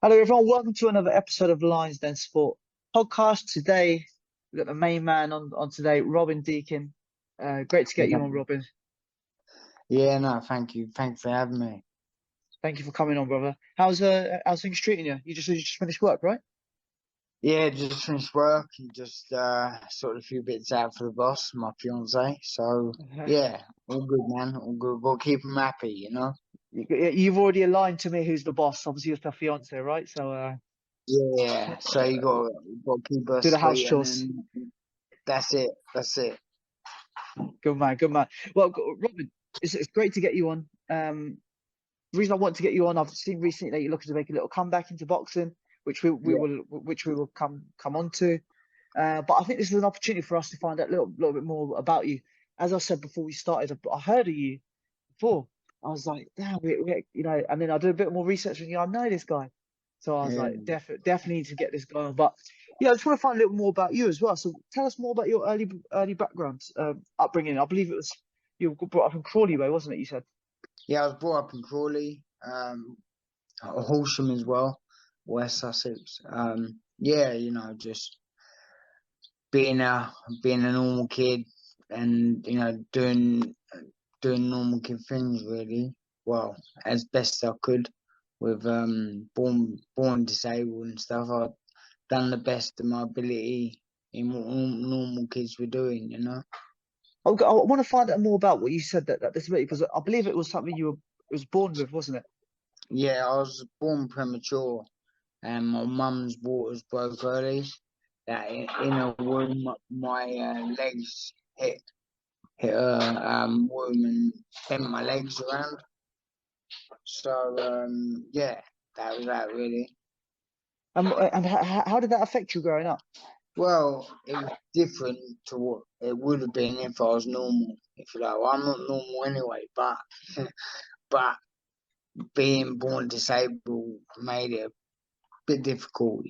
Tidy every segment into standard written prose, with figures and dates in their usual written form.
Hello, everyone. Welcome to another episode of Lions Den Sport podcast. Today, we've got the main man on today, Robin Deakin. Great to get you on, Robin. Yeah, no, thank you. Thanks for having me. Thank you for coming on, brother. How's things treating you? You just finished work, right? Yeah, just finished work and just sorted a few bits out for the boss, my fiance. So yeah, all good, man. All good. Got to keep him happy, you know. You've already aligned to me who's the boss. Obviously, it's the fiance, right? So Yeah, so you got to keep her do the house sweet, and chores. then that's it. That's it. Good man, good man. Well, Robin, it's great to get you on. The reason I want to get you on, I've seen recently that you're looking to make a little comeback into boxing, which we Yeah, will come on to. But I think this is an opportunity for us to find out a little bit more about you. As I said before we started, I heard of you before. I was like, damn, and then I did a bit more research and I know this guy. So I was yeah. like, definitely need to get this guy on. But yeah, I just want to find a little more about you as well. So tell us more about your early background, upbringing. I believe you were brought up in Crawley Way, wasn't it? You said. Yeah, I was brought up in Crawley, Horsham as well, West Sussex. Yeah, just being a normal kid and doing normal kid things really well as best I could with born disabled and stuff. I've done the best of my ability in what normal kids were doing. I want to find out more about what you said that disability because I believe it was something it was born with, wasn't it? Yeah, I was born premature and my mum's waters broke early. That in a womb, my legs hit a womb and bent my legs around. So yeah, that was that really. And how did that affect you growing up? Well, it was different to what it would have been if I was normal. If you like, well, I'm not normal anyway, but but being born disabled made it a bit difficult.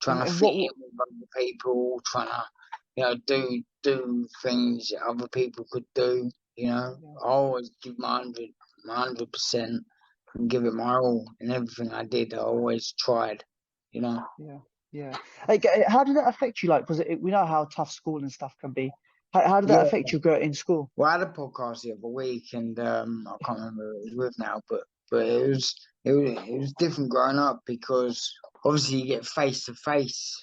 Trying to And fit what in with other people, trying to do things that other people could do. I always give my 100%, and give it my all in everything I did. I always tried. yeah. Like, how did that affect you? Like, because we know how tough school and stuff can be. How did that Yeah. affect you in school? Well, I had a podcast the other week, and I can't remember who it was with now, but it was different growing up because obviously you get face to face.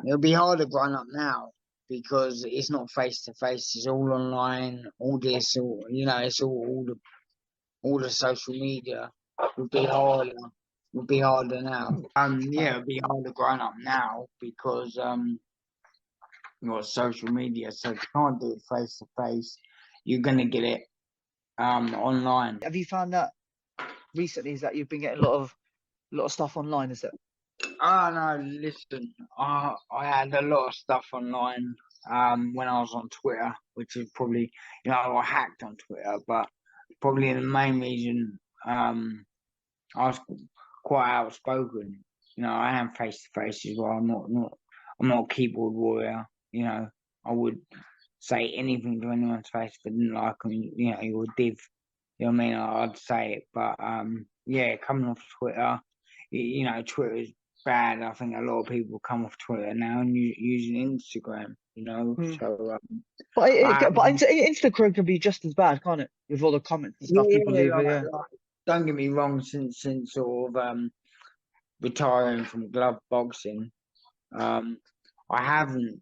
It'll be harder growing up now because it's not face to face. It's all online. All this, it's all the social media would be harder. Would be harder now. Yeah, it'd be harder growing up now because you got social media, so if you can't do it face to face, you're gonna get it online. Have you found that recently? Is that you've been getting a lot of stuff online? Is it? Oh no, listen, I had a lot of stuff online when I was on Twitter, which is probably I hacked on Twitter, but probably the main reason I was quite outspoken. I am face to face as well. I'm not a keyboard warrior. I would say anything to anyone's face if I didn't like them. You're a div. You know what I mean? I'd say it, but yeah, coming off Twitter, Twitter is bad. I think a lot of people come off Twitter now and using Instagram. So But I Instagram can be just as bad, can't it? With all the comments and stuff people yeah, leave. Yeah. don't get me wrong. Since sort of retiring from glove boxing, um, I haven't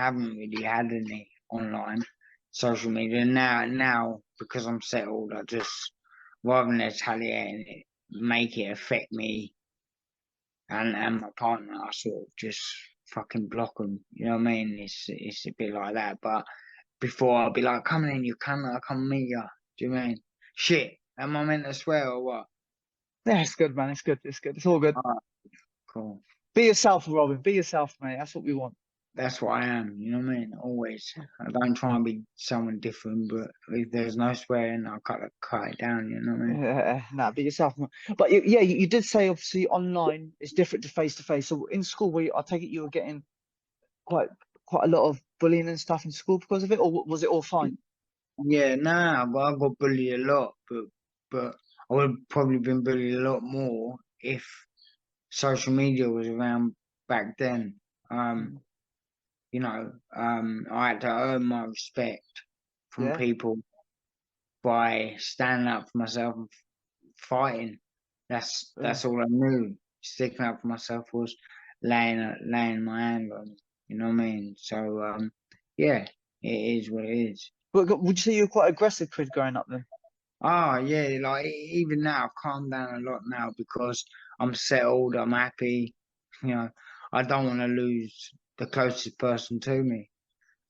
really had any online social media now because I'm settled. I just rather than retaliating it, make it affect me and my partner. I sort of just fucking block them. You know what I mean? It's a bit like that. But before I'd be like, come in, you camera, I come meet you. Do you mean shit? Am I meant to swear or what? Yeah, it's good, man. It's good. It's good. It's all good. Alright, cool. Be yourself, Robin. Be yourself, mate. That's what we want. That's what I am, you know what I mean? Always. I don't try and be someone different, but if there's no swearing, I'll cut it down, you know what I mean? Nah, be yourself, man. But you did say obviously online is different to face. So in school, I take it you were getting quite quite a lot of bullying and stuff in school because of it, or was it all fine? Yeah, nah, but I got bullied a lot, but I would have probably been bullied a lot more if social media was around back then. You know, I had to earn my respect from Yeah. people by standing up for myself and fighting. That's all I knew. Sticking up for myself was laying my hand on it. You know what I mean? So yeah, it is what it is. But would you say you were quite aggressive kid growing up then? Oh yeah, like even now I've calmed down a lot now because I'm settled, I'm happy. You know, I don't want to lose the closest person to me.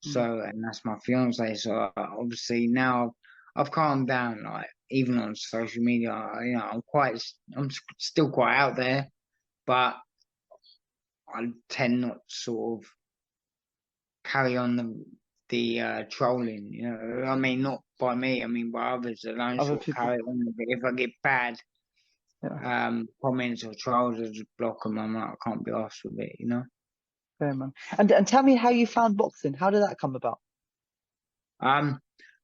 So, and that's my fiance. So obviously now I've calmed down. Like even on social media, you know, I'm still quite out there, but I tend not to sort of carry on the trolling. You know, I mean, not by me. I mean by others. I don't Other sort of people. carry on with it. If I get bad Yeah. comments or trolls, I just block them. I'm like, I can't be asked with it. You know. Fair man. And tell me how you found boxing. How did that come about? Um,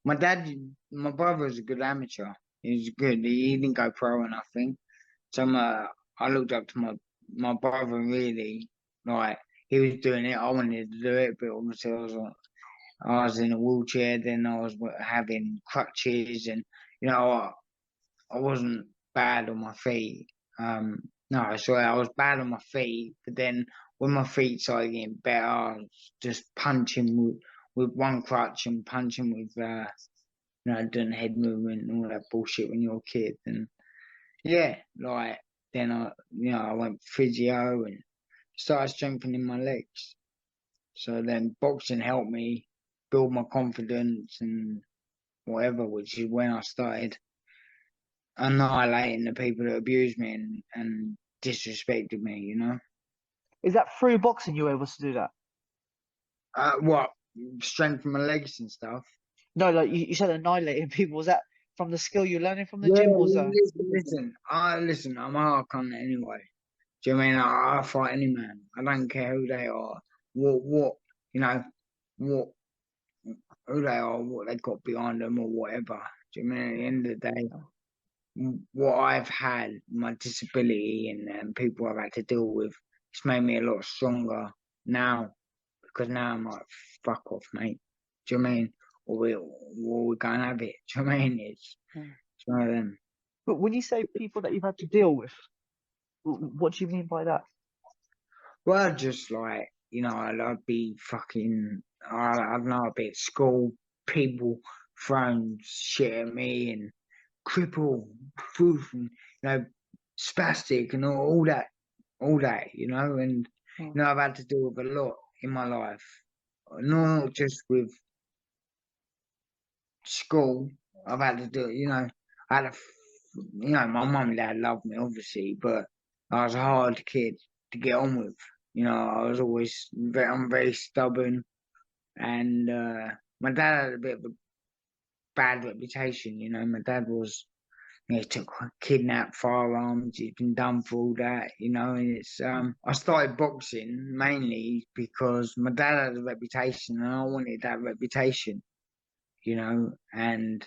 my dad, my brother was a good amateur. He was good. He didn't go pro or nothing. So I looked up to my brother really. Like he was doing it, I wanted to do it, but obviously I was in a wheelchair. Then I was having crutches, and you know I wasn't bad on my feet. No, sorry, I was bad on my feet. But then when my feet started getting better, I was just punching with one crutch and punching with you know, doing head movement and all that bullshit when you're a kid. And yeah, like then you know, I went physio and started strengthening my legs. So then boxing helped me build my confidence and whatever, which is when I started annihilating the people that abused me and disrespected me, you know. Is that through boxing you were able to do that? What strengthen my legs and stuff. No, like you said annihilating people. Was that from the skill you're learning from the Yeah, gym or was that listen, I'm a hard cunt anyway. Do you know what I mean? I fight any man. I don't care who they are, what you know, what who they are, what they got behind them, or whatever. Do you know what I mean? At the end of the day, what I've had, my disability, and people I've had to deal with, it's made me a lot stronger now because now I'm like, fuck off, mate. Do you know what I mean? Or we go and have it. Do you know what I mean? It's one of them. but when you say people that you've had to deal with, what do you mean by that? Well, just like, you know, I'd be fucking, I don't know, I'd be at school, people throwing shit at me and cripple, proof, and, you know, spastic and all that, you know, and, you know, I've had to deal with a lot in my life, not just with school, I've had to do, you know, I had a, you know, my mum and dad loved me, obviously, but I was a hard kid to get on with. You know, I was always I'm very stubborn, and my dad had a bit of a bad reputation. You know, my dad was, you know, he took kidnapped firearms. He's been done for all that. You know, and it's I started boxing mainly because my dad had a reputation, and I wanted that reputation. You know, and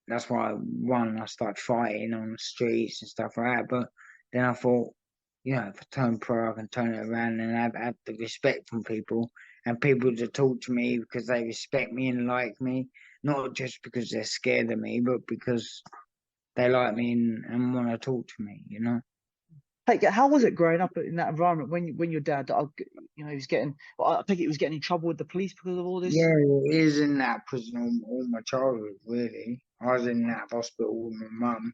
that's why I started fighting on the streets and stuff like that. But then I thought, you know, if I turn pro, I can turn it around and have the respect from people and people to talk to me because they respect me and like me, not just because they're scared of me, but because they like me and want to talk to me, you know. Hey, how was it growing up in that environment when your dad, you know, he was getting, well, I think he was getting in trouble with the police because of all this. Yeah, it is in that prison all my childhood, really. I was in that hospital with my mum,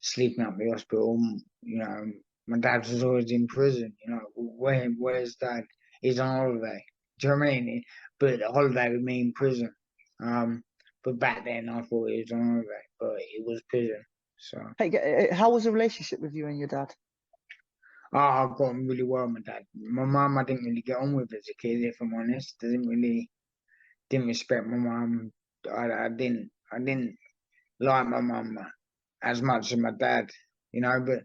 sleeping up the hospital. You know, my dad was always in prison. You know, where's dad? He's on holiday. Do you know what I mean? But holiday would mean prison. But back then I thought he was on holiday, but it was prison. So, Hey, how was the relationship with you and your dad? I got on really well with my dad. My mum, I didn't really get on with as a kid, if I'm honest. I didn't respect my mum. I didn't like my mum as much as my dad, you know, but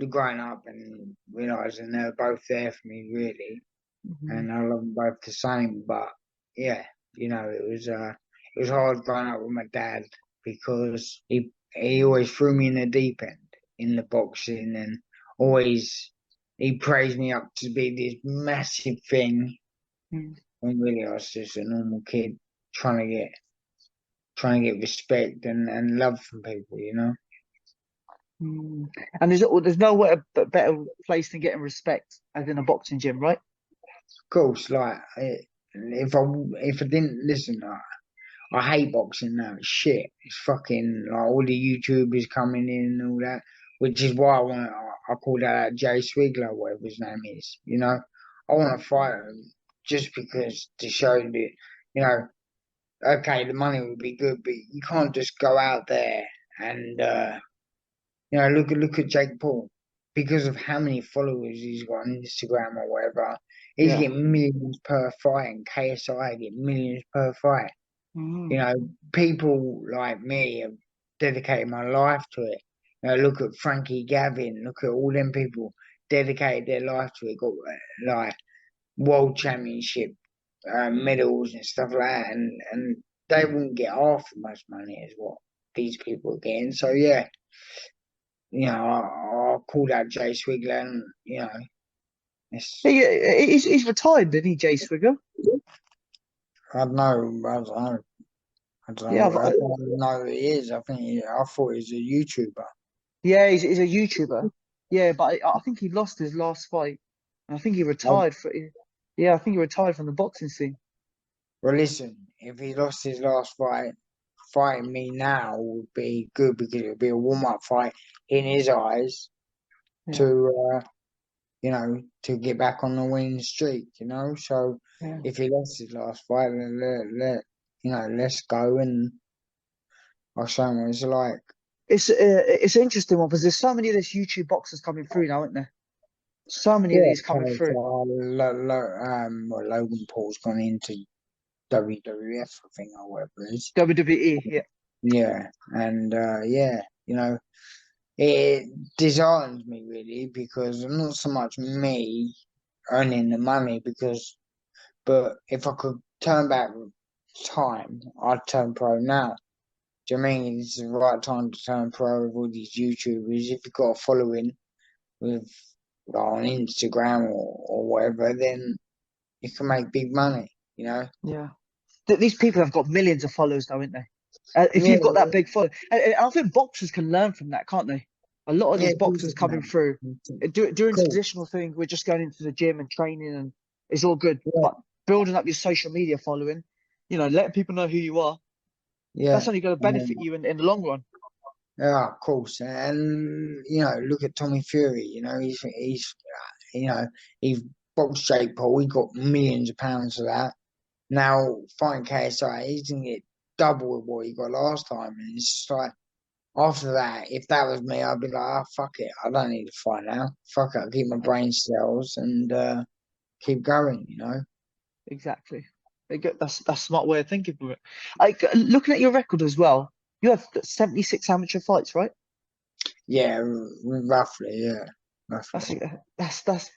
growing up and realizing they were both there for me really, Mhm. and I love them both the same. But yeah, you know, it was hard growing up with my dad because he always threw me in the deep end in the boxing and always he praised me up to be this massive thing, Mm. when really I was just a normal kid trying to get trying to get respect and love from people, you know. Mm. And there's nowhere better place than getting respect as in a boxing gym, right? Of course, like if I didn't listen, I hate boxing now. It's shit. It's fucking like all the YouTubers coming in and all that, which is why I call that Jay Swingler, whatever his name is. You know, I want to fight him just because to show that, you know, okay, the money would be good, but you can't just go out there and you know, look at Jake Paul. Because of how many followers he's got on Instagram or whatever, he's Yeah. getting millions per fight, and KSI get millions per fight. Mm. You know, people like me have dedicated my life to it. You know, look at Frankie Gavin, look at all them people dedicated their life to it, got like world championship medals and stuff like that, and they wouldn't get half as much money as what these people are getting. So yeah, you know, I'll call that Jay Swigler, and you know, it's He's retired, didn't he, Jay Swigger? I don't know, I don't know. I don't Yeah, know. I don't know who he is. I thought he was a YouTuber. yeah, he's a YouTuber. Yeah, but I think he lost his last fight. And I think he retired for. Yeah, I think he retired from the boxing scene. Well, listen, if he lost his last fight, fighting me now would be good because it would be a warm-up fight in his eyes Yeah, to, you know, to get back on the winning streak, you know. So yeah. if he lost his last fight, then you know, let's go and I'll show him what it's like. It's an interesting one because there's so many of these YouTube boxers coming through now, aren't there? So many of Yeah, these coming through. so, well, Logan Paul's gone into WWF, I think, or whatever it is. WWE, yeah, Yeah, and yeah, you know, it disheartens me really because not so much me earning the money but if I could turn back time, I'd turn pro now. Do you know what I mean it's the right time to turn pro with all these YouTubers? If you've got a following with on Instagram or whatever, then you can make big money, you know? yeah. These people have got millions of followers now, aren't they? If Yeah, you've got that big follow, and I think boxers can learn from that, can't they? A lot of yeah, these boxers coming through during the cool. traditional thing, we're just going into the gym and training, and it's all good. Yeah, But building up your social media following, letting people know who you are, that's yeah. only going to benefit you in the long run. Yeah, of course, and you know, look at Tommy Fury. You know, he's you know, he boxed Jake Paul. He got millions of pounds for that. Now fighting KSI, he's gonna get double of what he got last time, and it's just like after that, if that was me, I'd be like, oh, fuck it, I don't need to fight now. Fuck it, I'll keep my brain cells and keep going. You know. Exactly. That's a smart way of thinking of it. Looking at your record as well, you have 76 amateur fights, right? Yeah, roughly. Yeah, That's roughly. that's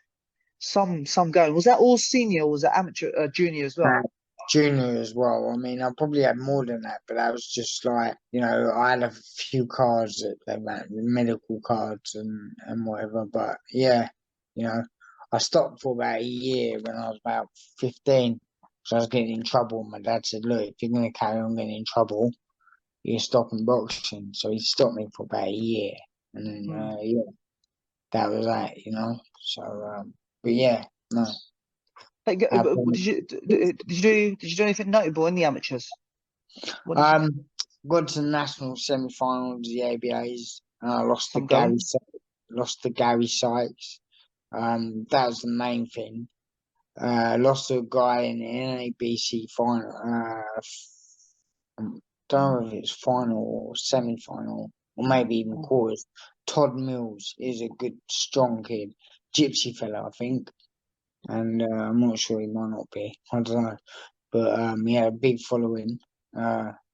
some going. Was that all senior or was that amateur, junior as well? Junior as well. I mean, I probably had more than that, but that was just like, you know, I had a few cards that they ran, medical cards and whatever. But yeah, you know, I stopped for about a year when I was about 15. So I was getting in trouble. My dad said, look, if you're going to carry on getting in trouble, you're stopping boxing. So he stopped me for about a year. And then, Hmm. yeah, that was that, you know. So, but yeah, no. Did you do anything notable in the amateurs? What did you Um, got to the national semi-finals, the ABAs. Lost to some going? Lost to Gary Sykes. That was the main thing. Lost to a guy in the NABC final. Don't know if it's final or semi-final, or maybe even Oh, quarters. Todd Mills is a good, strong kid, gypsy fella, I think, and I'm not sure he might not be. I don't know, but he had a big following.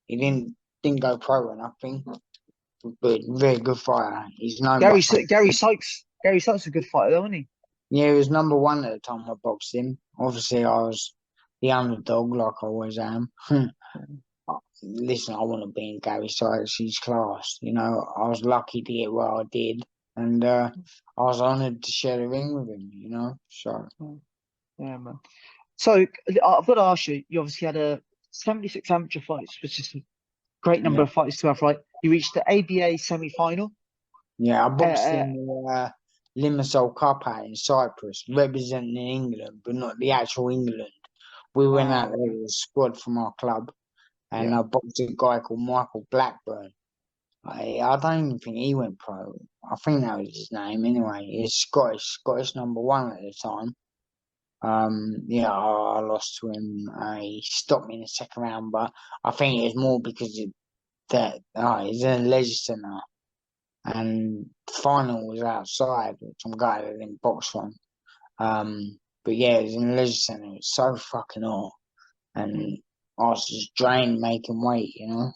He didn't go pro or nothing, but very good fighter. He's known by Gary Sykes is a good fighter, though, isn't he? yeah, he was number one at the time I boxed him. Obviously, I was the underdog, like I always am. Listen, I want to be in Gary Sykes' class. You know, I was lucky to get where I did. and I was honoured to share the ring with him. You know, so Yeah, man. So I've got to ask you. You obviously had a 76 amateur fights, which is a great number yeah, of fights to have, right? You reached the ABA semi-final. yeah. I Uh, boxed uh, in the Limassol Cup out in Cyprus, representing England, but not the actual England. We went out there okay. with a squad from our club, and Yeah. I boxed a guy called Michael Blackburn. I don't even think he went pro. I think that was his name anyway. He's Scottish number one at the time. Yeah, I lost to him. He stopped me in the second round, but I think it was more because he's in a leisure centre, and the final was outside, which I'm glad I didn't box from. But yeah, it was in a leisure centre. It was so fucking hot, Mm. and I was just drained making weight, you know.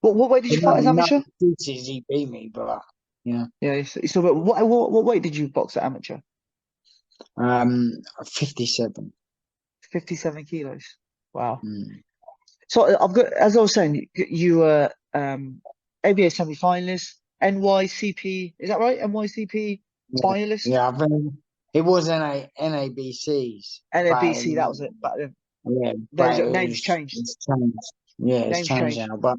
What weight did But you fight as no amateur? excuses, he beat me, but you know, Yeah. So what weight did you box at amateur? um, 57. 57 kilos. Wow. Mm. So I've got, as I was saying, you were ABA semi-finalist, NYCP, is that right? NYCP Yeah, finalist, yeah, I think it was NABCs, but NABC, that was it. But yeah, there's but names changed. it's changed. Yeah, it's Names changed changed. now. But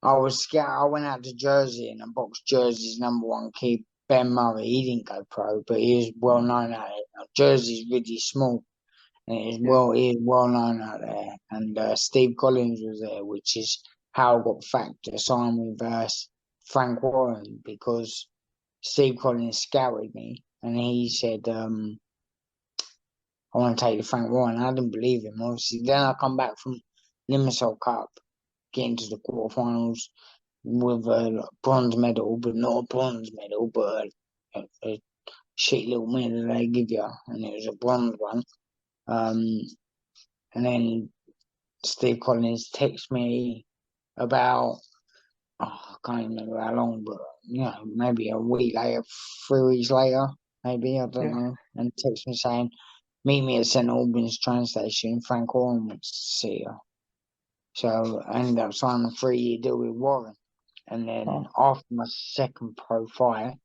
I was scared. I went out to Jersey and I boxed Jersey's number one kid, Ben Murray. He didn't go pro, but he was well known out there. Now, Jersey's really small, and Yeah. he is well known out there. And Steve Collins was there, which is how I got fact to sign with Frank Warren, because Steve Collins scouted me and he said, I want to take the Frank Warren. I didn't believe him, obviously. Then I come back from Limassol Cup, getting to the quarterfinals with a bronze medal, but not a bronze medal, but a shit little medal they give you, and it was a bronze one. Um, and then Steve Collins texted me about, I can't remember how long, but maybe a week later, 3 weeks later, maybe, I don't Yeah. know, and texted me saying, meet me at St Albans train station. Frank Warren wants to see you. So I ended up signing a 3 year deal with Warren. And then Oh. after my second pro fight,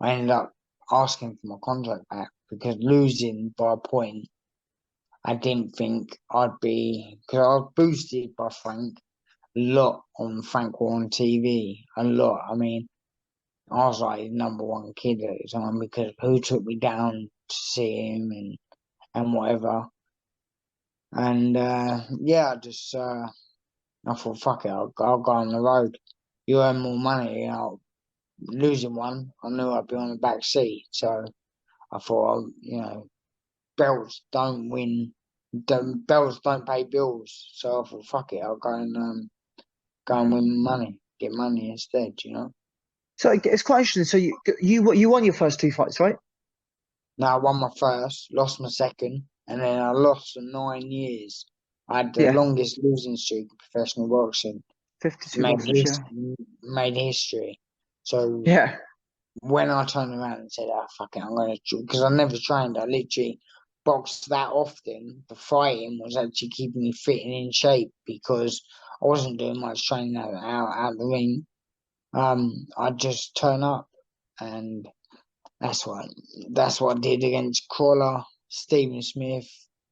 I ended up asking for my contract back because losing by a point, I didn't think I'd be, because I was boosted by Frank a lot on Frank Warren TV, a lot. I mean, I was like the number one kid at the time because who took me down to see him and whatever. And yeah, I thought, fuck it, I'll go on the road. You earn more money, losing one, I knew I'd be on the back seat. So I thought, belts don't win, belts don't pay bills. So I thought, fuck it, I'll go and win money, get money instead. So it's quite interesting. So you won your first two fights, right? Now I won my first, lost my second, and then I lost for 9 years. I had the Yeah. longest losing streak in professional boxing. 52 made losses, his yeah. made history. So Yeah. when I turned around and said, "Oh fuck it, I'm gonna," because I never trained, I literally boxed that often. The fighting was actually keeping me fit and in shape because I wasn't doing much training out the ring. I just turn up, and that's what that's what I did against Crawler, Stephen Smith.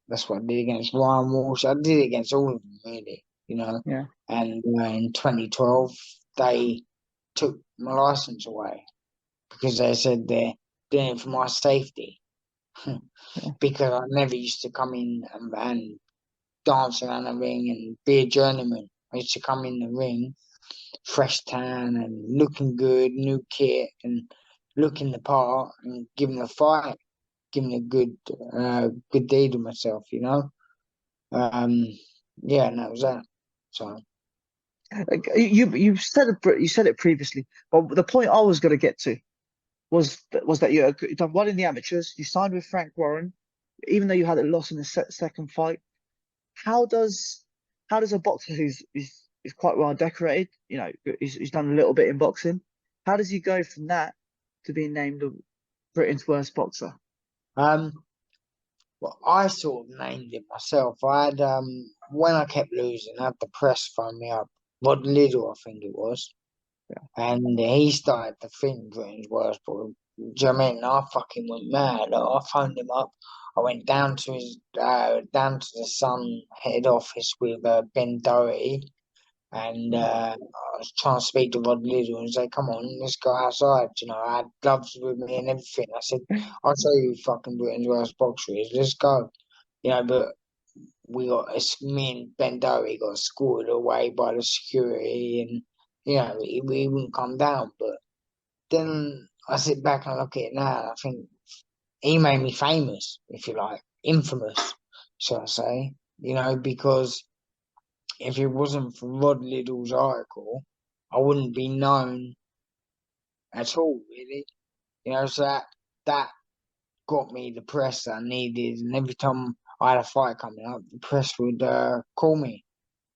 That's what I did against Ryan Walsh. I did it against all of them, really. Yeah. And in 2012, they took my license away because they said they're doing it for my safety. Yeah. Because I never used to come in and dance around the ring and be a journeyman. I used to come in the ring, fresh tan and looking good, new kit and looking the part and giving a fight, giving a good deed of myself. Um, yeah, and that was that. So. You said it previously, but the point I was going to get to was that you done well in the amateurs. You signed with Frank Warren, even though you had a loss in the second fight. How does a boxer who's quite well decorated, he's done a little bit in boxing. How does he go from that to being named Britain's worst boxer? Um, Well, I sort of named it myself. I had when I kept losing, I had the press phone me up. Rod Liddle, I think it was. And he started to think Britain's worst boy. Do you know what I mean? I fucking went mad. I phoned him up. I went down to down to the Sun head office with Ben Doherty, and I was trying to speak to Rod Liddle and say, "Come on, let's go outside." You know, I had gloves with me and everything. I said, "I'll show you who fucking Britain's worst boxer is. Let's go." You know, but me and Ben Doherty got escorted away by the security, and you know, we wouldn't come down. But then I sit back and look at it now, and I think he made me famous, if you like, infamous, shall I say? You know, because if it wasn't for Rod Liddle's article, I wouldn't be known at all, really. You know, so that got me the press that I needed, and every time I had a fight coming up, the press would call me.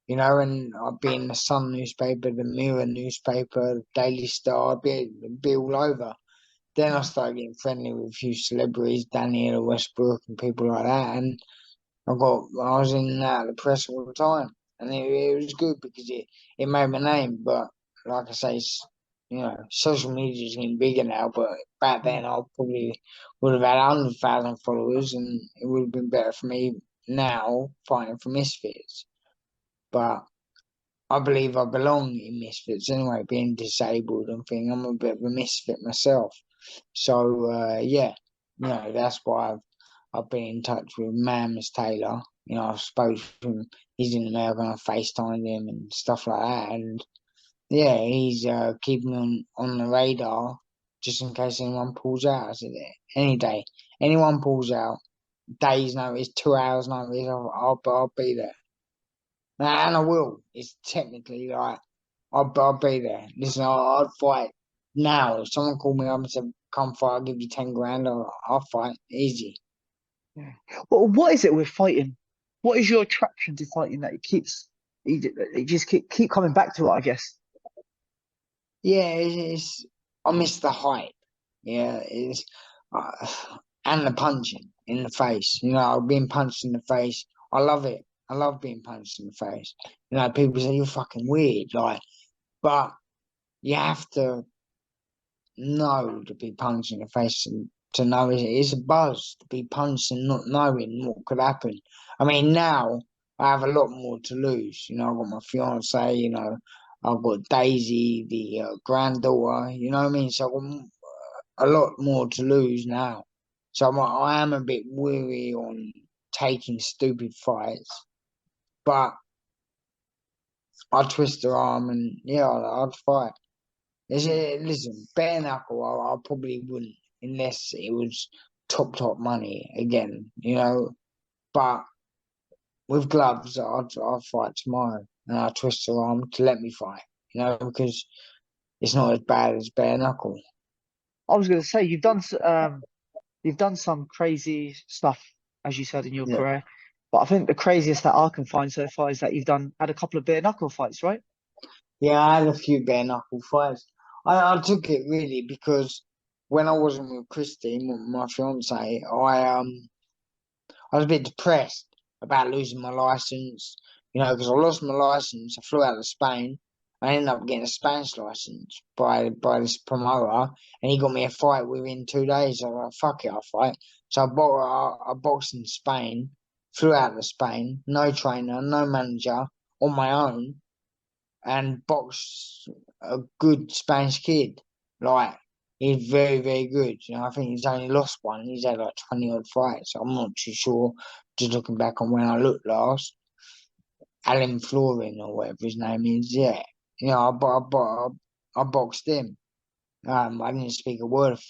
You know, and I'd be in the Sun newspaper, the Mirror newspaper, the Daily Star, I'd be all over. Then I started getting friendly with a few celebrities, Daniel Westbrook and people like that, and I was in and out of the press all the time, and it was good because it made my name. But like I say, you know, social media is getting bigger now. But back then, I probably would have had 100,000 followers, and it would have been better for me now fighting for Misfits. But I believe I belong in Misfits anyway, being disabled and thing. I'm a bit of a misfit myself. So yeah, you know, that's why I've been in touch with Mams Taylor. You know, I've spoken to him. He's in America, and I FaceTimed him and stuff like that. And yeah, he's keeping me on the radar just in case anyone pulls out. I said, any day, anyone pulls out, days notice, 2 hours notice, I'll be there. And I will. It's technically like I'll be there. Listen, I'd fight now. If someone called me up and said, "Come fight, I'll give you 10 grand," I'll fight easy. Yeah. Well, what is it with fighting? What is your attraction to fighting that it keeps you just keep coming back to it, I guess. Yeah, I miss the hype. Yeah, it's uh, and the punching in the face. You know, being punched in the face. I love it. I love being punched in the face. You know, people say you're fucking weird, like, but you have to know to be punched in the face and to know it's a buzz to be punched and not knowing what could happen. I mean, now I have a lot more to lose. You know, I've got my fiance. You know, I've got Daisy, the granddaughter. You know what I mean? So I've got a lot more to lose now. So I am a bit weary on taking stupid fights, but I'll twist her arm and yeah, I'd fight. Listen, bare knuckle, I probably wouldn't unless it was top money again, you know. But with gloves, I'd fight tomorrow, and I'll twist her arm to let me fight, you know, because it's not as bad as bare knuckle. I was going to say you've done some crazy stuff, as you said, in your Yeah, career. But I think the craziest that I can find so far is that you've had a couple of bare knuckle fights, right? yeah, I had a few bare knuckle fights. I took it really because when I wasn't with Christine, my fiance, I was a bit depressed about losing my license, you know, because I lost my license. I flew out to Spain. I ended up getting a Spanish license by this promoter, and he got me a fight within 2 days. I was like, "Fuck it, I'll fight." So I boxed in Spain, flew out to Spain, no trainer, no manager, on my own, and boxed a good Spanish kid. Like he's very good. You know, I think he's only lost one. He's had like 20 odd fights. I'm not too sure. Just looking back on when I looked last, Alan Florin or whatever his name is. Yeah, you know, I boxed him. I didn't speak a word of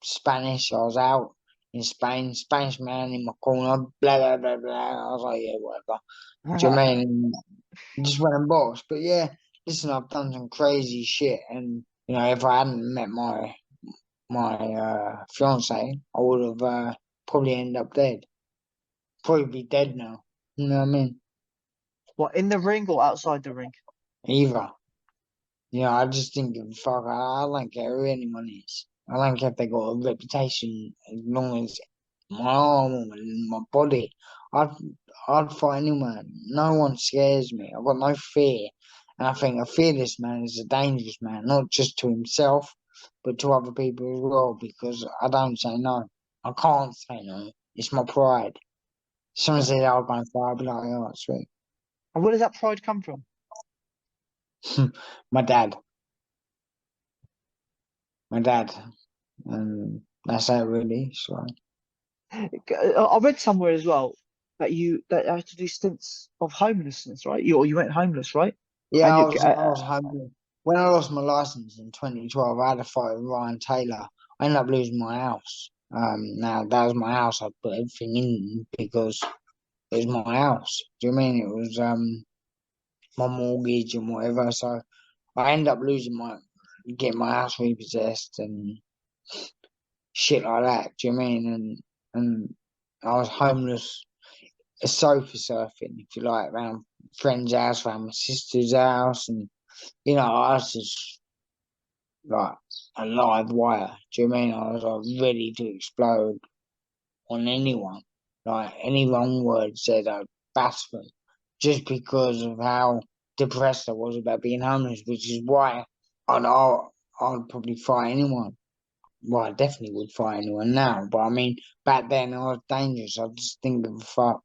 Spanish. I was out in Spain, Spanish man in my corner, blah blah blah blah. I was like, yeah, whatever. Do you know what I mean? Just went and boxed. But yeah, listen, I've done some crazy shit, and you know, if I hadn't met my fiance, I would have probably ended up dead. Probably be dead now. You know what I mean? What, in the ring or outside the ring? Either. You know, I just think of fuck. I don't care who anyone is. I don't care if they got a reputation as long as my arm and my body. I'd I'd fight anyone. No one scares me. I've got no fear. And I think a fearless man is a dangerous man, not just to himself, but to other people as well, because I don't say no. I can't say no. It's my pride. Someone Yeah. says, I'll go and fire, I'll be like, oh, sweet. And where does that pride come from? My dad. My dad. And that's it, really. So, I read somewhere as well that you had to do stints of homelessness, right? You went homeless, right? yeah, And I you, was, I was homeless. When I lost my license in 2012, I had a fight with Ryan Taylor. I ended up losing my house. Now, that was my house. I put everything in because it was my house. Do you know what I mean? It was my mortgage and whatever. So I ended up getting my house repossessed and shit like that. Do you know what I mean? And I was homeless, sofa surfing, if you like, around friends' house, around my sister's house, and I was just like a live wire. Do you know what I mean? I was like ready to explode on anyone. Like any wrong word said, I'd bash them just because of how depressed I was about being homeless, which is why I'd probably fight anyone. Well, I definitely would fight anyone now, but I mean, back then I was dangerous. I just didn't give a fuck.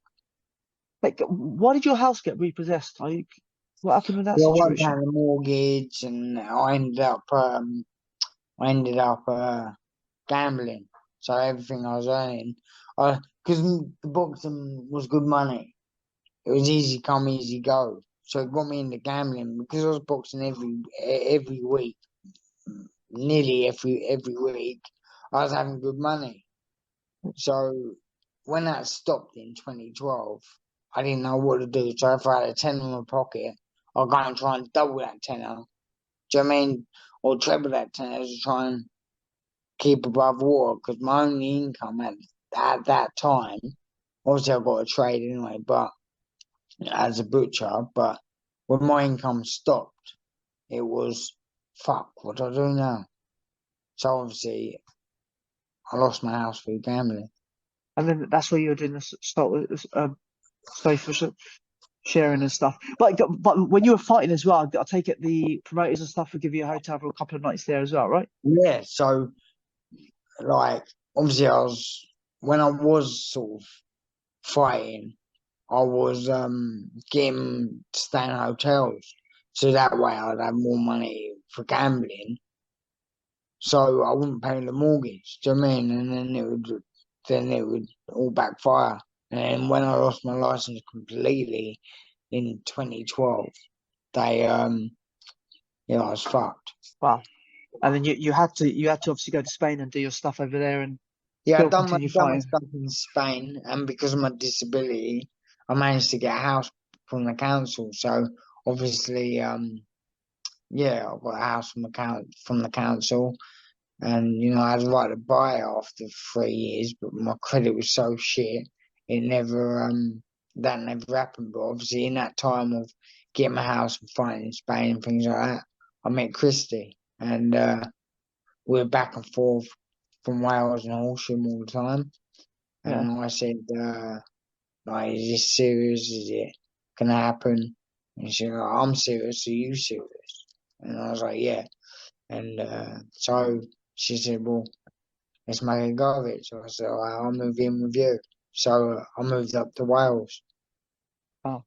like, why did your house get repossessed? Like, what happened in that Well, I went situation? down the mortgage, and I ended up gambling. So everything I was earning, because the boxing was good money. It was easy come, easy go. So it got me into gambling because I was boxing every week, nearly every week. I was having good money. So when that stopped in 2012, I didn't know what to do. So if I had a tenner in my pocket, I'd go and try and double that tenner. Do you know what I mean? Or treble that tenner to try and keep above water because my only income at that time, obviously I've got a trade anyway, but as a butcher, but when my income stopped, it was fuck, what do I do now? So obviously I lost my house through gambling. And then that's where you're doing the start with sofa sharing and stuff. But when you were fighting as well, I take it the promoters and stuff would give you a hotel for a couple of nights there as well, right? Yeah, so like obviously when I was sort of fighting, I was getting to stay in hotels. So that way I'd have more money for gambling. So I wouldn't pay the mortgage. Do you know what I mean? And then it would all backfire. And when I lost my license completely in 2012, they I was fucked. Wow. And then you had to obviously go to Spain and do your stuff over there and Yeah, still I'd done continue my fighting. stuff in Spain, and because of my disability, I managed to get a house from the council. So obviously, yeah, I got a house from the council, and I had the right to buy it after 3 years, but my credit was so shit, it never that never happened. But obviously, in that time of getting my house and fighting in Spain and things like that, I met Christy, and we were back and forth from Wales and Horsham all the time. Yeah. And I said, like, is this serious? Is it gonna happen? And she was like, I'm serious, are you serious? And I was like, yeah. And so she said, well, let's make a go of it. So I said, all right, I'll move in with you. So I moved up to Wales. Wow.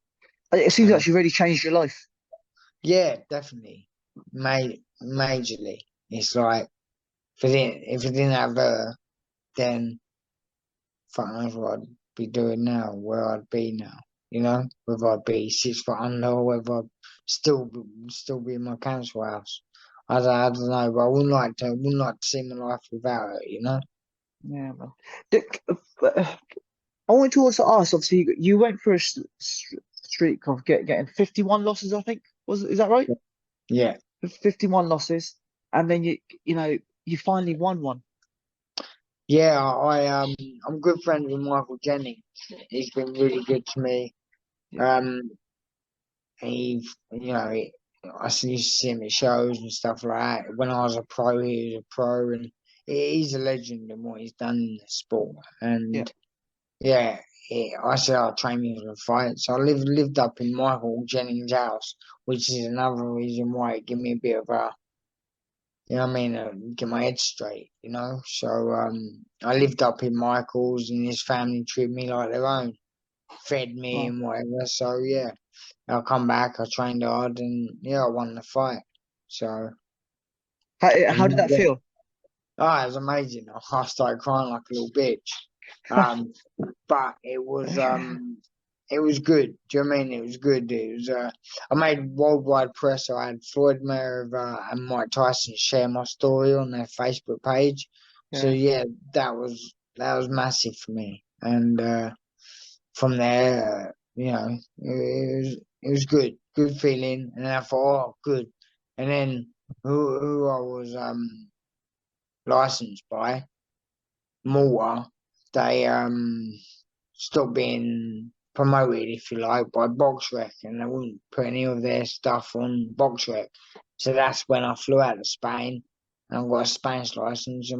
It seems And like you really changed your life. yeah, definitely. Majorly. It's like, if I didn't have her, then fuck knows what I'd be doing now, where I'd be now. Whether I'd be 6 foot under or whether I'd still be in my council house. I don't know, but I wouldn't like to see my life without her. Yeah, man. Dick, I wanted to also ask, obviously, you went for a streak of getting 51 losses, I think. Is that right? Yeah. 51 losses, and then you finally won one. Yeah, I'm good friends with Michael Jennings. He's been really good to me. Yeah, Um, he, I used to see him at shows and stuff like that. When I was a pro, he was a pro, and he's a legend in what he's done in the sport. yeah. And yeah, I said I'll train me for the fight. So I lived up in Michael Jennings' house, which is another reason why it gave me a bit of a, you know what I mean, get my head straight, you know. So I lived up in Michael's, and his family treated me like their own, fed me Wow. and whatever. So yeah, I come back, I trained hard, and yeah, I won the fight. So How did that and feel? oh, it was amazing. I started crying like a little bitch. Um, but it was good. Do you know what I mean? It was good. It was I made worldwide press. So I had Floyd Mayweather and Mike Tyson share my story on their Facebook page. So Yeah. yeah, that was massive for me. And from there, it was good feeling. And I thought, oh, good. And then who I was licensed by, Malta, they stopped being promoted, if you like, by BoxRec, and they wouldn't put any of their stuff on BoxRec. So that's when I flew out to Spain and I got a Spanish license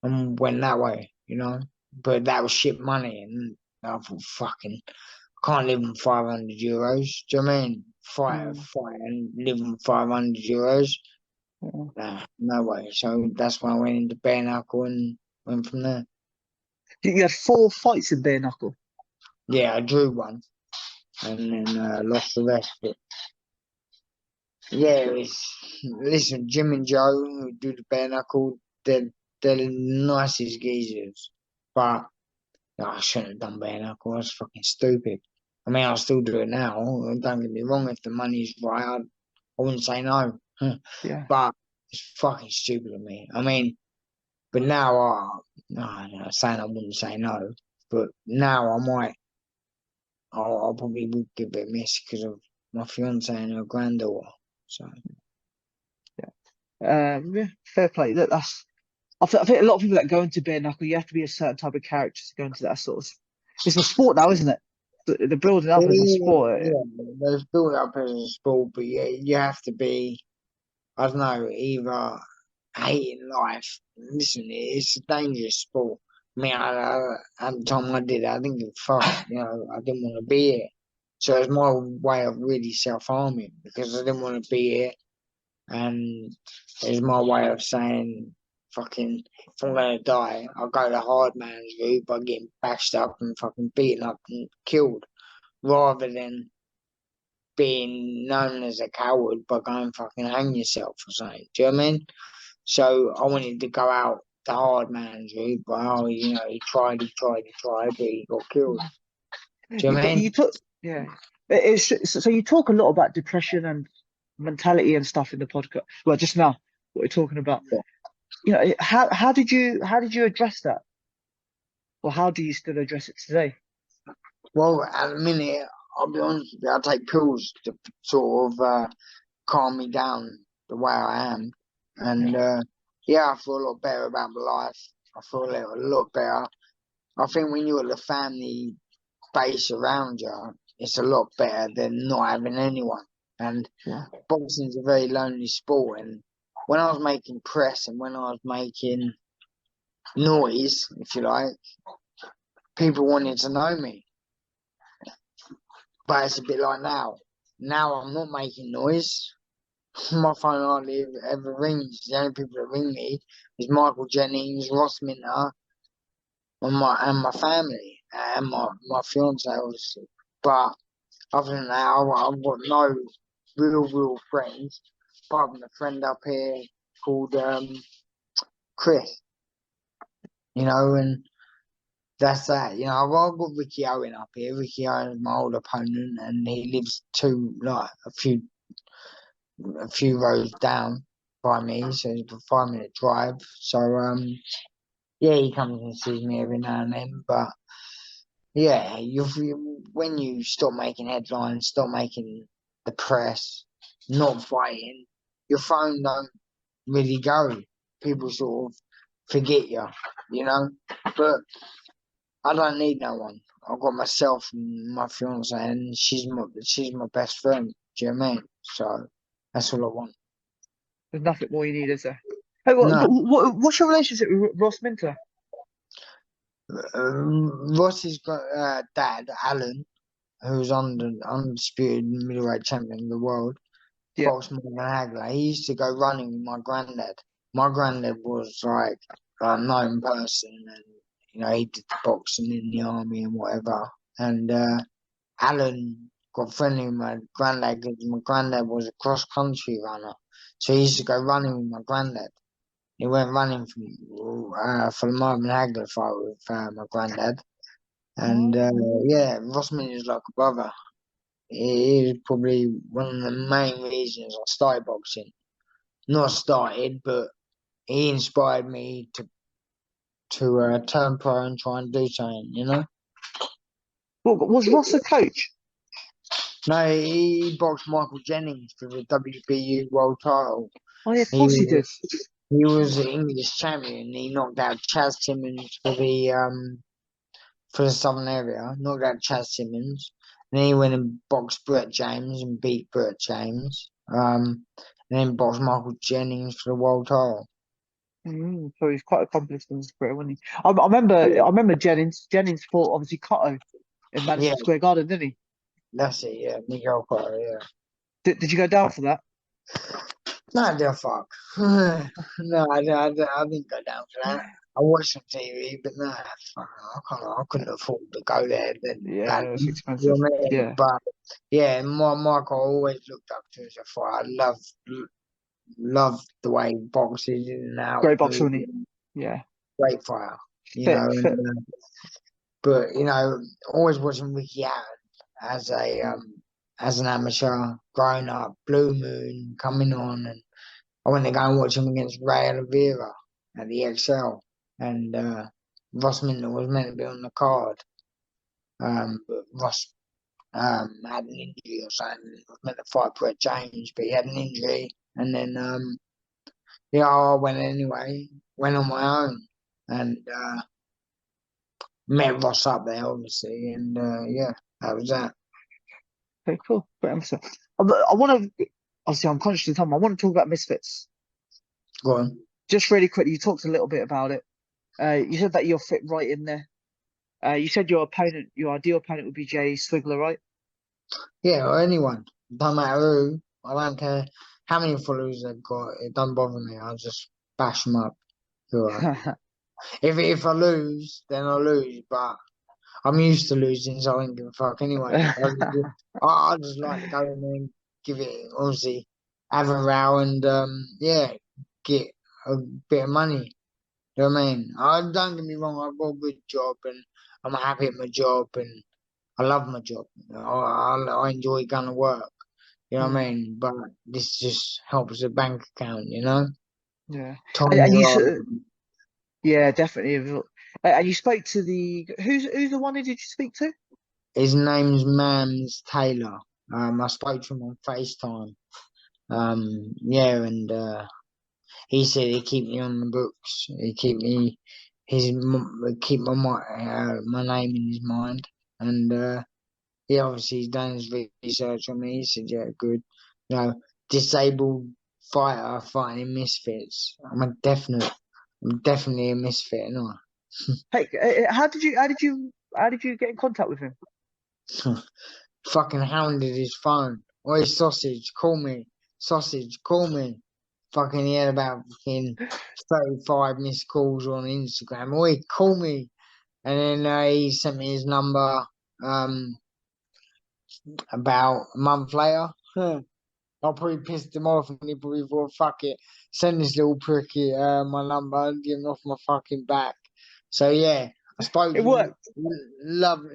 and went that way, you know. But that was shit money, and I thought, fucking, I can't live on €500. Do you know what I mean? Mm, Fight and live on €500. yeah. Nah, no way. So that's when I went into bare knuckle and went from there. You had 4 fights in bare knuckle. Yeah, I drew one and then lost the rest. But yeah, listen, Jim and Joe who do the bare knuckle, they're the nicest geezers. But I shouldn't have done bare knuckle. That's fucking stupid. I mean, I'll still do it now. Don't get me wrong. If the money's right, I wouldn't say no. Yeah. But it's fucking stupid of me. I mean, but now no, I'm saying I wouldn't say no. But now I might. I'll probably would give it a miss because of my fiance and her granddaughter. So Yeah, fair play. That's. I think a lot of people that go into bare knuckle, you have to be a certain type of character to go into that sort of. It's a sport now, isn't it? The building up as a sport. yeah, there's built up as a sport, but yeah, you have to be. I don't know, either hating life. Listen, it's a dangerous sport. I mean, at the time I did it, I didn't give a fuck. You know, I didn't want to be here. So it's my way of really self harming because I didn't want to be here. And it's my way of saying, fucking, if I'm gonna die, I'll go the hard man's route by getting bashed up and fucking beaten up and killed, rather than being known as a coward by going fucking hang yourself or something. Do you know what I mean? So I wanted to go out the hard man's route, but he tried, but he got killed. Do you know what I You mean? took. Yeah. So you talk a lot about depression and mentality and stuff in the podcast. Well, just now, what we're talking about. How did you address that, or how do you still address it today? Well, at the minute, I'll be honest with you, I take pills to sort of calm me down the way I am. And yeah, I feel a lot better about my life. I feel a lot better. I think when you're the family base around you, it's a lot better than not having anyone. And Yeah. boxing's a very lonely sport. And when I was making press and when I was making noise, if you like, people wanted to know me. But it's a bit like now. Now I'm not making noise. My phone hardly ever rings. The only people that ring me is Michael Jennings, Ross Minter, and my family and my fiance, obviously. But other than that, I've got no real friends apart from a friend up here called Chris. And that's that. I've got Ricky Owen up here. Ricky Owen is my old opponent, and he lives a few rows down by me, so it's a 5 minute drive. So yeah, he comes and sees me every now and then. But yeah, when you stop making headlines, stop making the press, not fighting, your phone don't really go. People sort of forget you. But I don't need no one. I've got myself and my fiance, and she's my best friend. Do you know what I mean? So that's all I want. There's nothing more you need, is there? Hey, No, what's your relationship with Ross Minter? Ross's dad, Alan, who's undisputed middleweight champion of the world, Yeah. boxed more than Hagler. He used to go running with my granddad. My granddad was like a known person, and he did the boxing in the army and whatever. And Alan got friendly with my granddad because my granddad was a cross country runner, so he used to go running with my granddad. He went running for the Marvin Hagler fight with my granddad. And Oh. yeah, Rossman is like a brother. He is probably one of the main reasons I started boxing. Not started, but he inspired me to turn pro and try and do something. What, was Ross a coach? No, he boxed Michael Jennings for the WBU world title. Oh yeah, of He course he was did. he was the English champion. He knocked out Chaz Timmons for the Southern area, knocked out Chaz Simmons. And then he went and boxed Brett James and beat Brett James. And then boxed Michael Jennings for the world title. So he's quite accomplished in his career, wasn't he? I remember Jennings fought obviously Cotto in Yeah, Madison Square Garden, didn't he? that's it. Yeah, Miguel Cotto. Yeah. Did you go down for that? No, the fuck. No, I didn't go down for that. I watched some TV, but no, fuck, I couldn't afford to go there then back Yeah, it's then. You expensive. know what I mean? Yeah, But yeah, Michael always looked up to as a fighter. Love the way he boxes in and out, great boxer, wasn't he? moving, Yeah, great fighter. fit, fit. But always watching Ricky Hatton as as an amateur, growing up, Blue Moon coming on, and I went to go and watch him against Ray Oliveira at the XL, and Ross Minter was meant to be on the card, but Ross had an injury or something. He was meant to fight Brett James, but he had an injury, and then yeah, I went anyway, went on my own, and met Ross up there, obviously, and yeah, that was that. Okay, cool. Great answer. I want to obviously I'm conscious of time. I want to talk about Misfits. Go on. Just really quickly, you talked a little bit about it. You said that you're fit right in there. You said your ideal opponent would be Jay Swingler, right? Yeah, or anyone. Don't matter who. I don't care how many followers they've got. It don't bother me. I'll just bash them up. Alright. If I lose, then I lose. But I'm used to losing, so I don't give a fuck anyway. I just like to go in there and give it, obviously, have a row and yeah, get a bit of money. You know what I mean? Don't get me wrong. I've got a good job and I'm happy at my job and I love my job. I enjoy going to work. You know what I Hmm, mean? But this just helps the bank account. yeah, and, Times and you, are yeah, definitely. And you spoke to who's the one who did you speak to? his name's Mams Taylor. I spoke to him on FaceTime. Yeah, and he said he keep me on the books. He keep me keep my name in his mind. And he obviously he's done his research on me. He said, yeah, good. You know, disabled fighter fighting in Misfits. I'm definitely a misfit, aren't Hey, how did you get in contact with him? I? Fucking hounded his phone. Oi, sausage, call me. Sausage, call me. Fucking, he had about fucking 35 missed calls on Instagram. Oi, call me. And then he sent me his number about a month later. I probably pissed him off and he probably thought, fuck it, send this little pricky my number and get him off my fucking back. So yeah, I spoke It to him. worked.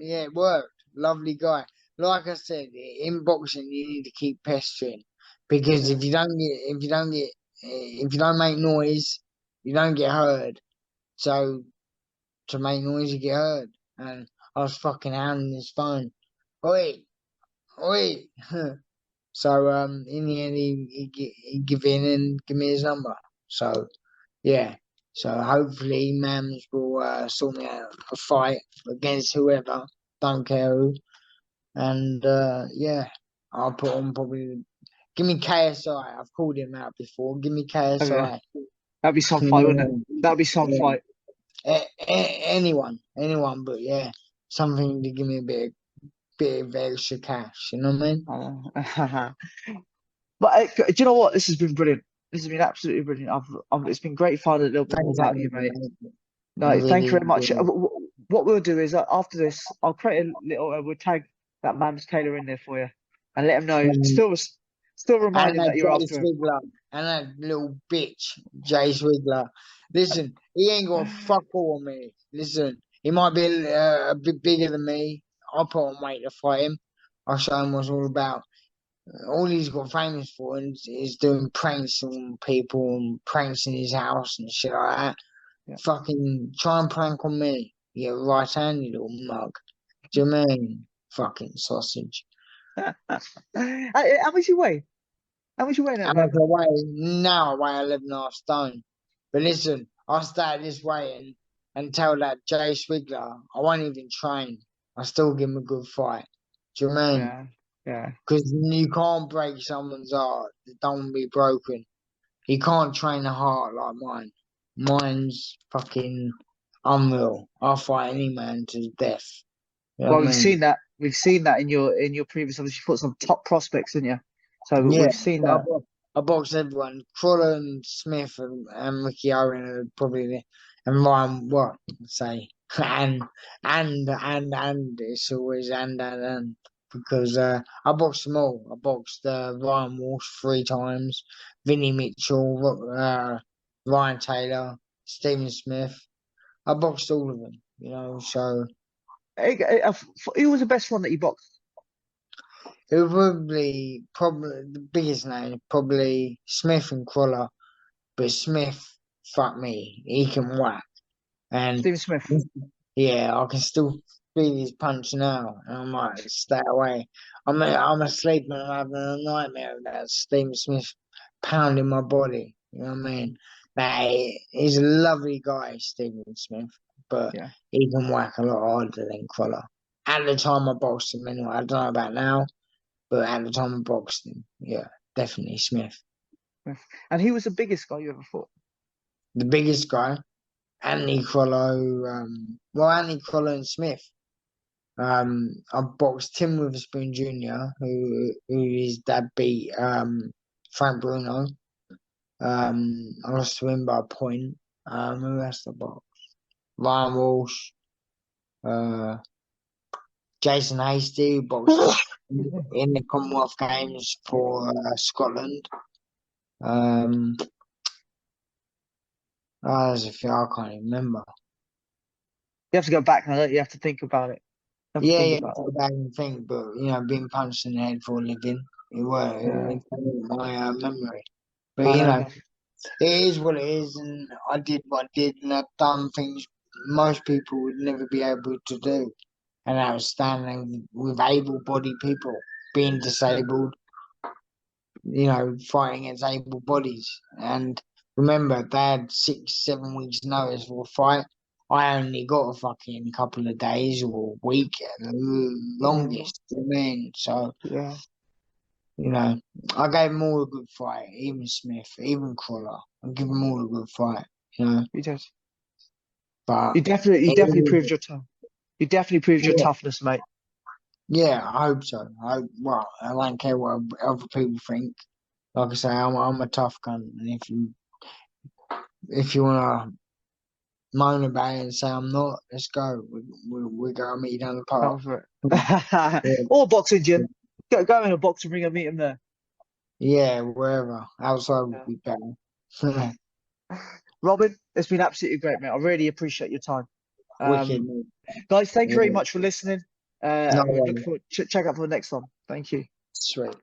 Yeah, it worked. Lovely guy. Like I said, in boxing you need to keep pestering because Yeah. if you don't make noise, you don't get heard. So to make noise, you get heard. And I was fucking hounding his phone. Oi, oi. So in the end, he give in and give me his number. So yeah. So hopefully, Mams will sort me out a fight against whoever. Don't care who. And yeah, I'll put on probably. Give me KSI. I've called him out before. Give me Oh yeah. KSI. That'd be some fight, wouldn't it? Yeah, That'd be some yeah. fight. Anyone, but yeah, something to give me a bit of extra cash. You know what I mean? But do you know what? This has been brilliant. This has been absolutely brilliant. It's been great finding a little bit more Thanks, about you, Andy. mate. I No, thank you really very much. enjoyed it. What we'll do is after this, I'll create a little. We'll tag that Mams Taylor in there for you, and let him know. Um, Still remind and him that that you're Jay after him. Swigler, and that little bitch, Jay Swigler. Listen, he ain't got fuck all on me. Listen, he might be a bit bigger than me. I'll put on weight to fight him. I'll show him what it's all about. All he's got famous for is doing pranks on people and pranks in his house and shit like that. Yeah. Fucking try and prank on me. You right hand, you little mug. Do you mean? Fucking sausage. How much you weigh? How much you weigh now, How much man? I weigh? Now I weigh 11.5 stone. But listen, I'll start this way and tell that Jay Swigler I won't even train. I still give him a good fight. Do you mean? Yeah, yeah. Because you can't break someone's heart that don't be broken. He can't train a heart like mine. Mine's fucking unreal. I'll fight any man to the death. You know Well, what I mean? we've seen that in your previous. Obviously, you put some top prospects in you, so Yeah, we've seen I, that. bo- I box everyone. Crawler and Smith and Ricky Owen are probably and Ryan, what say, and it's always and because I boxed them all. I boxed Ryan Walsh 3 times, Vinnie Mitchell, Ryan Taylor, Stephen Smith. I boxed all of them, you know. So Who was the best one that you boxed? it was probably the biggest name, probably Smith and Crawler. But Smith, fuck me, he can whack. And Stephen Smith. yeah, I can still feel his punch now. And I might stay away. I'm asleep and I'm having a nightmare of that Stephen Smith pounding my body. You know what I mean? He's a lovely guy, Stephen Smith, but Yeah. he can whack a lot harder than Crawler. At the time I boxed him anyway. I don't know about now, but at the time I boxed him, yeah, definitely Smith. And he was the biggest guy you ever fought. The biggest guy. Anthony Crollo, Anthony Crollo and Smith. I boxed Tim Witherspoon Jr., who his dad beat Frank Bruno. I lost to him by a point. Who else I boxed? Ryan Walsh, Jason Hasty, who boxed in the Commonwealth Games for Scotland. There's a few I can't even remember. You have to go back now. You have to think about it. You have to Yeah, think you have about to go back and think, but being punched in the head for a living, it. it's my memory. But I know. it is what it is, and I did what I did, and I've done things most people would never be able to do, and I was standing with able-bodied people, being disabled, fighting against able bodies. And remember, they had 6, 7 weeks notice for a fight. I only got a fucking couple of days or a week at the longest. I mean, so Yeah. I gave them all a good fight. Even Smith, even Crawler, I give them all a good fight. You did. But You it definitely proved is, your tough. You definitely proved your yeah, toughness, mate. yeah, I hope so. Well, I don't care what other people think. Like I say, I'm a tough cunt, and if you wanna moan about it and say I'm not, let's go. We go and meet you down the park. Go for it. Or boxing gym. Go in a boxing ring and meet him there. Yeah, wherever. Outside would Yeah. be better. Robin, it's been absolutely great, mate. I really appreciate your time. Wicked. Guys, thank you Yeah. very much for listening. No And we look way. forward check out for the next one. Thank you. Sweet.